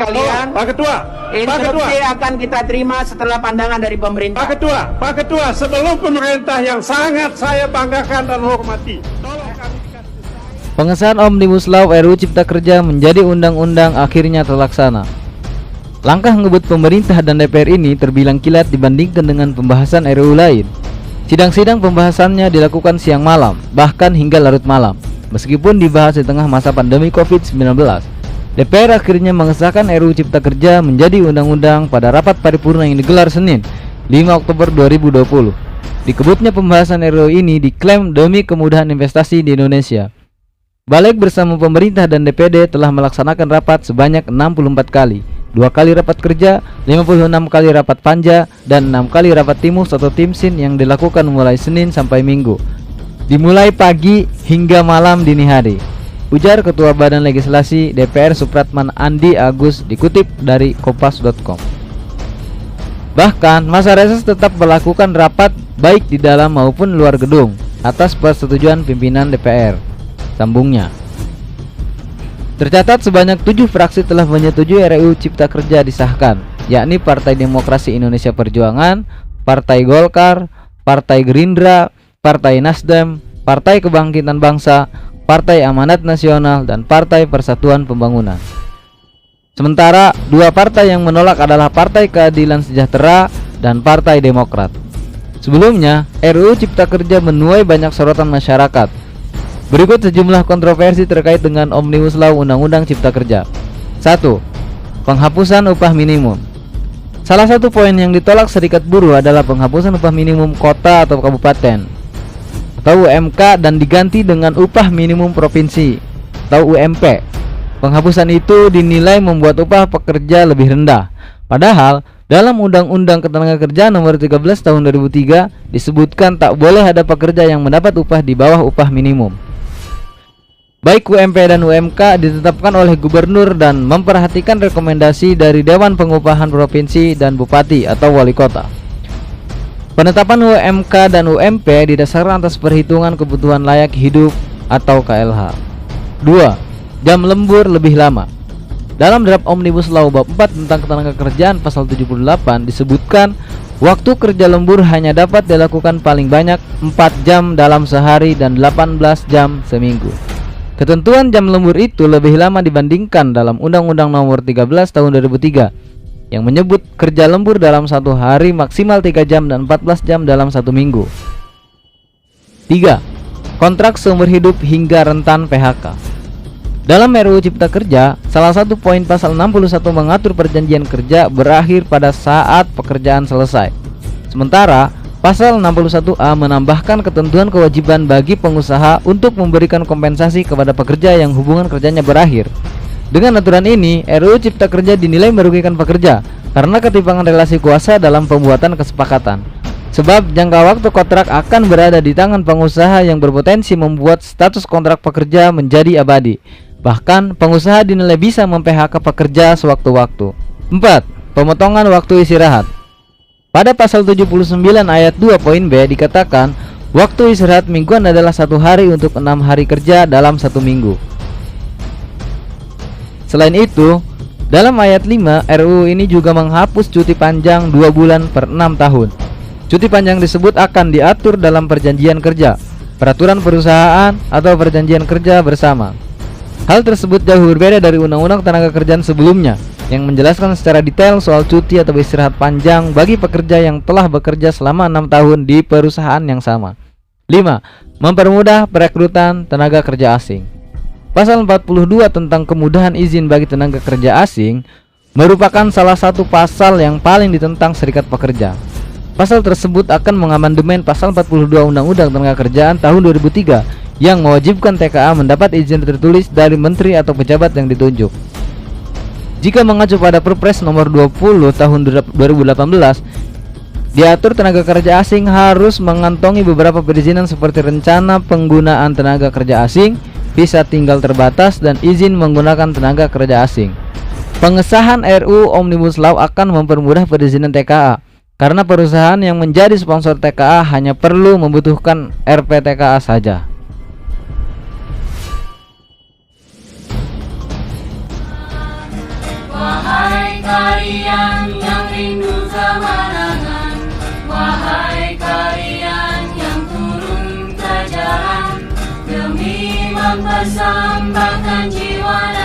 sekalian, Pak Ketua, instruksi akan kita terima setelah pandangan dari pemerintah. Pak Ketua, sebelum pemerintah yang sangat saya banggakan dan hormati, tolong kami dikasih. Pengesahan Omnibus Law RUU Cipta Kerja menjadi undang-undang akhirnya terlaksana. Langkah ngebut pemerintah dan DPR ini terbilang kilat dibandingkan dengan pembahasan RUU lain. Sidang-sidang pembahasannya dilakukan siang malam, bahkan hingga larut malam. Meskipun dibahas di tengah masa pandemi COVID-19, DPR akhirnya mengesahkan RUU Cipta Kerja menjadi undang-undang pada rapat paripurna yang digelar Senin, 5 Oktober 2020. Dikebutnya pembahasan RUU ini diklaim demi kemudahan investasi di Indonesia. Balik bersama pemerintah dan DPD telah melaksanakan rapat sebanyak 64 kali, 2 kali rapat kerja, 56 kali rapat panja, dan 6 kali rapat timus atau timsin yang dilakukan mulai Senin sampai Minggu, dimulai pagi hingga malam dini hari, ujar Ketua Badan Legislasi DPR Supratman Andi Agus dikutip dari Kompas.com. Bahkan masa reses tetap melakukan rapat baik di dalam maupun luar gedung atas persetujuan pimpinan DPR, sambungnya. Tercatat sebanyak 7 fraksi telah menyetujui RUU Cipta Kerja disahkan, yakni Partai Demokrasi Indonesia Perjuangan, Partai Golkar, Partai Gerindra, Partai Nasdem, Partai Kebangkitan Bangsa, Partai Amanat Nasional, dan Partai Persatuan Pembangunan. Sementara 2 partai yang menolak adalah Partai Keadilan Sejahtera dan Partai Demokrat. Sebelumnya, RUU Cipta Kerja menuai banyak sorotan masyarakat. Berikut sejumlah kontroversi terkait dengan Omnibus Law Undang-Undang Cipta Kerja. 1. Penghapusan upah minimum. Salah satu poin yang ditolak Serikat Buruh adalah penghapusan upah minimum kota atau kabupaten atau UMK dan diganti dengan upah minimum provinsi atau UMP. Penghapusan itu dinilai membuat upah pekerja lebih rendah. Padahal dalam Undang-Undang Ketenagakerjaan Nomor 13 Tahun 2003 disebutkan tak boleh ada pekerja yang mendapat upah di bawah upah minimum. Baik UMP dan UMK ditetapkan oleh gubernur dan memperhatikan rekomendasi dari Dewan Pengupahan Provinsi dan Bupati atau Wali Kota. Penetapan UMK dan UMP didasarkan atas perhitungan kebutuhan layak hidup atau KLH. 2. Jam lembur lebih lama. Dalam draft Omnibus Law bab 4 tentang Ketenagakerjaan pasal 78 disebutkan waktu kerja lembur hanya dapat dilakukan paling banyak 4 jam dalam sehari dan 18 jam seminggu. Ketentuan jam lembur itu lebih lama dibandingkan dalam Undang-Undang Nomor 13 Tahun 2003 yang menyebut kerja lembur dalam 1 hari maksimal 3 jam dan 14 jam dalam 1 minggu. 3. Kontrak seumur hidup hingga rentan PHK. Dalam RUU Cipta Kerja, salah satu poin pasal 61 mengatur perjanjian kerja berakhir pada saat pekerjaan selesai. Sementara pasal 61A menambahkan ketentuan kewajiban bagi pengusaha untuk memberikan kompensasi kepada pekerja yang hubungan kerjanya berakhir. Dengan aturan ini, RUU Cipta Kerja dinilai merugikan pekerja karena ketimpangan relasi kuasa dalam pembuatan kesepakatan. Sebab jangka waktu kontrak akan berada di tangan pengusaha yang berpotensi membuat status kontrak pekerja menjadi abadi. Bahkan pengusaha dinilai bisa mem-PHK pekerja sewaktu-waktu. 4. Pemotongan waktu istirahat. Pada pasal 79 ayat 2 poin B dikatakan waktu istirahat mingguan adalah 1 hari untuk 6 hari kerja dalam 1 minggu. Selain itu, dalam ayat 5 RUU ini juga menghapus cuti panjang 2 bulan per 6 tahun. Cuti panjang tersebut akan diatur dalam perjanjian kerja, peraturan perusahaan, atau perjanjian kerja bersama. Hal tersebut jauh berbeda dari Undang-Undang Ketenagakerjaan sebelumnya yang menjelaskan secara detail soal cuti atau istirahat panjang bagi pekerja yang telah bekerja selama 6 tahun di perusahaan yang sama. 5. Mempermudah perekrutan tenaga kerja asing. Pasal 42 tentang kemudahan izin bagi tenaga kerja asing merupakan salah satu pasal yang paling ditentang Serikat Pekerja. Pasal tersebut akan mengamandemen pasal 42 Undang-Undang Ketenagakerjaan tahun 2003 yang mewajibkan TKA mendapat izin tertulis dari menteri atau pejabat yang ditunjuk. Jika mengacu pada Perpres nomor 20 tahun 2018, diatur tenaga kerja asing harus mengantongi beberapa perizinan seperti rencana penggunaan tenaga kerja asing, visa tinggal terbatas, dan izin menggunakan tenaga kerja asing. Pengesahan RUU Omnibus Law akan mempermudah perizinan TKA karena perusahaan yang menjadi sponsor TKA hanya perlu membutuhkan RPTKA saja. Wahai kalian yang rindu kemenangan, wahai kalian yang turun ke jalan demi mempersembahkan jiwa